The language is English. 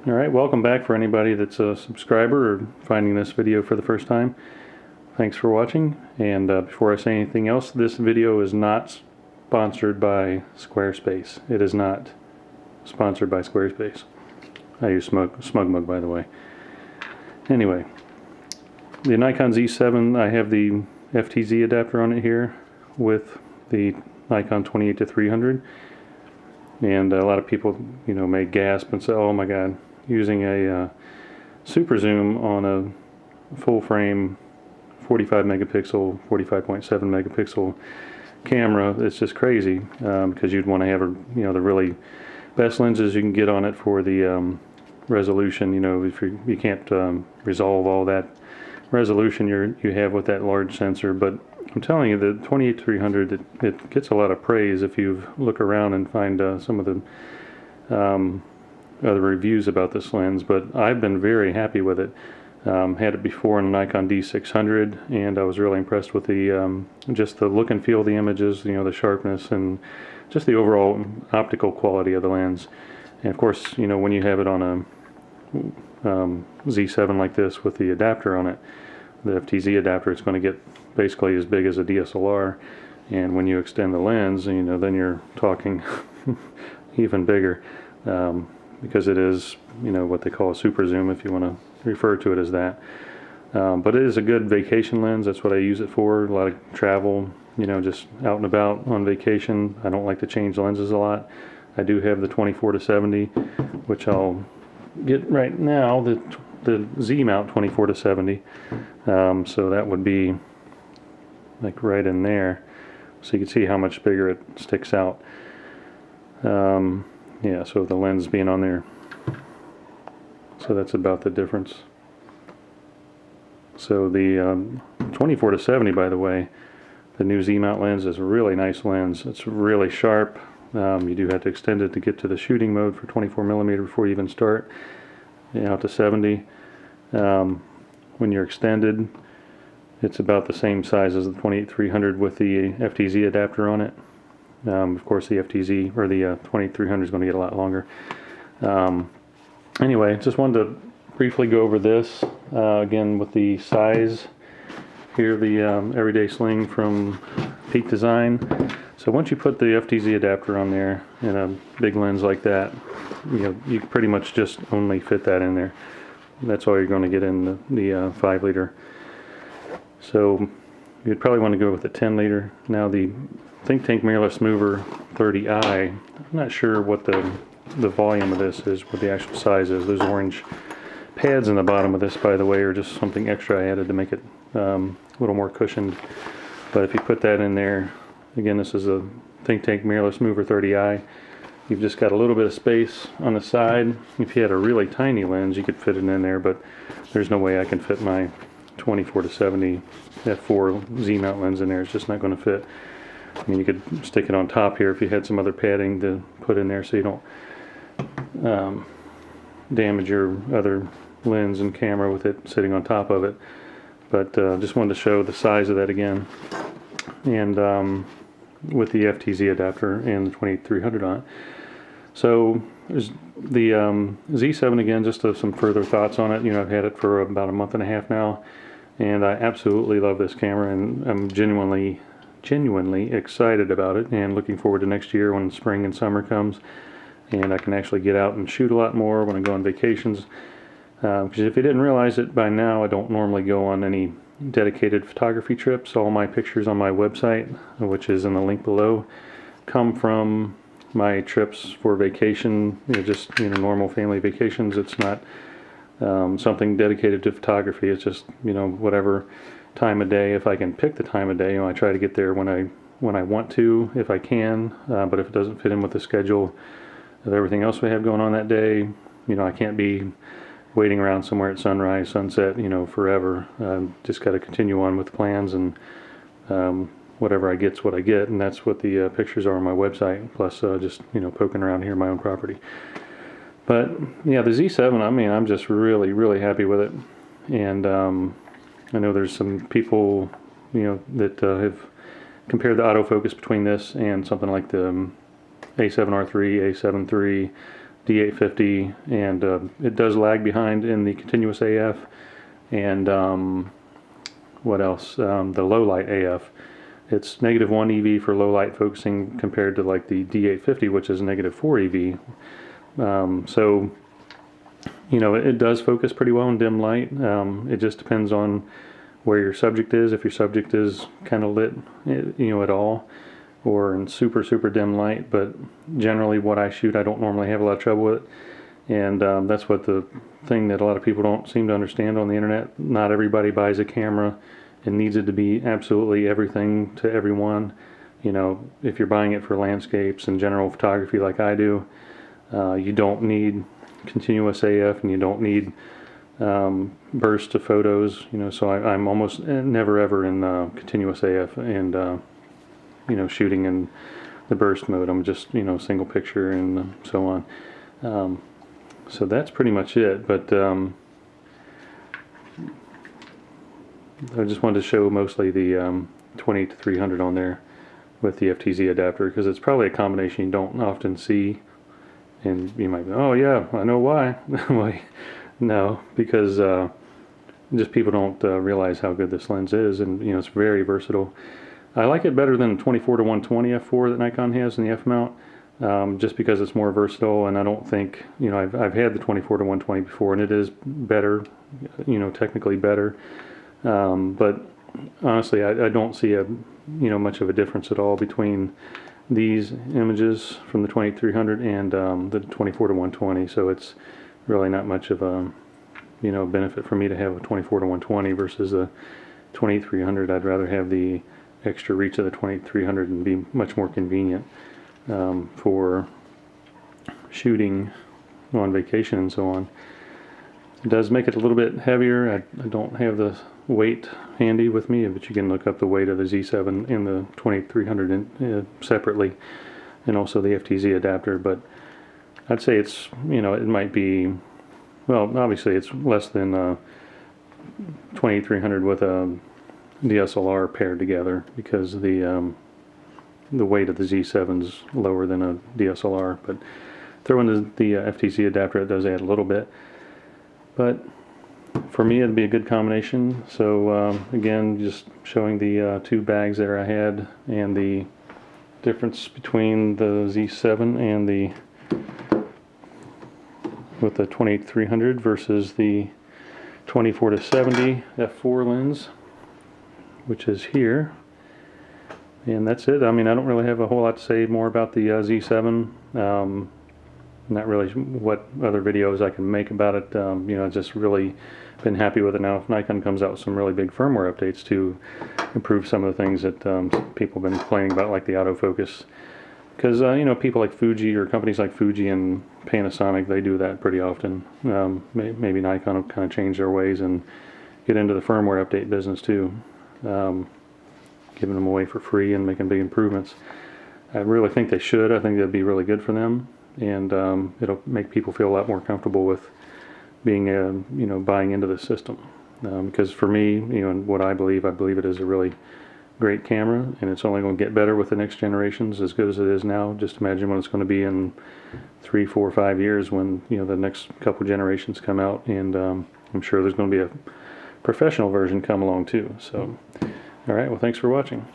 Alright, welcome back for anybody that's a subscriber or finding this video for the first time. Thanks for watching, and before I say anything else, this video is not sponsored by Squarespace. It is not sponsored by Squarespace. I use SmugMug, by the way. Anyway, the Nikon Z7, I have the FTZ adapter on it here with the Nikon 28-300, and a lot of people, may gasp and say, "Oh my God, using a super zoom on a full frame 45 megapixel, 45.7 megapixel camera, it's just crazy," because you'd want to have the really best lenses you can get on it for the resolution. If you can't resolve all that resolution you have with that large sensor. But I'm telling you, the 28-300, it gets a lot of praise if you look around and find some of the other reviews about this lens. But I've been very happy with it. Had it before in a Nikon D600, and I was really impressed with the just the look and feel of the images, the sharpness, and just the overall optical quality of the lens. And of course, when you have it on a Z7 like this with the adapter on it, the FTZ adapter, it's going to get basically as big as a DSLR. And when you extend the lens, then you're talking even bigger, because it is, what they call a super zoom, if you want to refer to it as that. But it is a good vacation lens. That's what I use it for. A lot of travel, just out and about on vacation. I don't like to change lenses a lot. I do have the 24-70, which I'll get right now, the Z mount 24-70. So that would be like right in there, so you can see how much bigger it sticks out. Yeah, so the lens being on there, so that's about the difference. So the 24-70, by the way, the new Z mount lens is a really nice lens. It's really sharp. You do have to extend it to get to the shooting mode for 24mm before you even start out to 70. When you're extended, it's about the same size as the 28-300 with the FTZ adapter on it. Of course, the FTZ or the 28-300 is going to get a lot longer. Anyway, just wanted to briefly go over this again with the size here, the Everyday Sling from Peak Design. So once you put the FTZ adapter on there in a big lens like that, you pretty much just only fit that in there. That's all you're going to get in the 5 liter. So you'd probably want to go with the 10 liter. Now the Think Tank Mirrorless Mover 30i, I'm not sure what the volume of this is, what the actual size is. Those orange pads in the bottom of this, by the way, are just something extra I added to make it a little more cushioned. But if you put that in there, again, this is a Think Tank Mirrorless Mover 30i. You've just got a little bit of space on the side. If you had a really tiny lens, you could fit it in there, but there's no way I can fit my 24-70 f4 Z mount lens in there. It's just not going to fit. I mean, you could stick it on top here if you had some other padding to put in there, so you don't damage your other lens and camera with it sitting on top of it. But just wanted to show the size of that again, and with the FTZ adapter and the 28-300 on it. So there's the Z7 again, just some further thoughts on it. I've had it for about a month and a half now, and I absolutely love this camera, and I'm genuinely excited about it, and looking forward to next year when spring and summer comes and I can actually get out and shoot a lot more when I go on vacations. Because if you didn't realize it by now, I don't normally go on any dedicated photography trips. All my pictures on my website, which is in the link below, come from my trips for vacation, just normal family vacations. It's not something dedicated to photography. It's just whatever time of day. If I can pick the time of day, I try to get there when I want to, if I can. But if it doesn't fit in with the schedule of everything else we have going on that day, I can't be waiting around somewhere at sunrise, sunset, forever. Just got to continue on with plans, and whatever I get's what I get, and that's what the pictures are on my website, plus just poking around here in my own property. But yeah, the Z7, I mean, I'm just really happy with it. And I know there's some people that have compared the autofocus between this and something like the A7R3, A7 III, D850, and it does lag behind in the continuous AF, and what else? The low light AF. It's -1 EV for low light focusing compared to like the D850, which is -4 EV. So, you know, it does focus pretty well in dim light. It just depends on where your subject is. If your subject is kind of lit, you know, at all, or in super dim light. But generally, what I shoot, I don't normally have a lot of trouble with it. And that's what the thing that a lot of people don't seem to understand on the internet. Not everybody buys a camera and needs it to be absolutely everything to everyone. You know, if you're buying it for landscapes and general photography like I do, you don't need continuous AF, and you don't need burst of photos. You know, so I'm almost never ever in continuous AF and you know, shooting in the burst mode. I'm just, you know, single picture and so on. So that's pretty much it, but I just wanted to show mostly the 20-300 on there with the FTZ adapter, because it's probably a combination you don't often see, and you might be, oh yeah, I know why. Well, no, because just people don't realize how good this lens is, and you know, it's very versatile. I like it better than the 24-120 f4 that Nikon has in the f-mount. Just because it's more versatile, and I don't think, you know, I've had the 24-120 before, and it is better, you know, technically better, but honestly I don't see a, you know, much of a difference at all between these images from the 20-300 and the 24-120, so it's really not much of a, you know, benefit for me to have a 24-120 versus a 20-300. I'd rather have the extra reach of the 20-300 and be much more convenient for shooting on vacation and so on. It does make it a little bit heavier. I don't have the weight handy with me, but you can look up the weight of the Z7 and the 20-300 separately, and also the FTZ adapter. But I'd say it's, you know, it might be, well, obviously it's less than 20-300 with a DSLR paired together, because the weight of the Z7's lower than a DSLR, but throw in the FTZ adapter, it does add a little bit. But for me, it'd be a good combination. So again, just showing the two bags there I had, and the difference between the Z7 and the with the 20-300 versus the 24-70 f4 lens, which is here. And that's it. I mean, I don't really have a whole lot to say more about the Z7. Not really what other videos I can make about it. You know, just really been happy with it now. If Nikon comes out with some really big firmware updates to improve some of the things that people have been complaining about, like the autofocus. Because, you know, people like Fuji, or companies like Fuji and Panasonic, they do that pretty often. Maybe Nikon will kind of change their ways and get into the firmware update business too. Giving them away for free and making big improvements. I really think they should. I think that'd be really good for them, and it'll make people feel a lot more comfortable with being, you know, buying into the system. Because for me, you know, and what I believe it is a really great camera, and it's only going to get better with the next generations, as good as it is now. Just imagine what it's going to be in 3, 4, 5 years when, you know, the next couple generations come out, and I'm sure there's going to be a professional version come along too. So, all right, well, thanks for watching.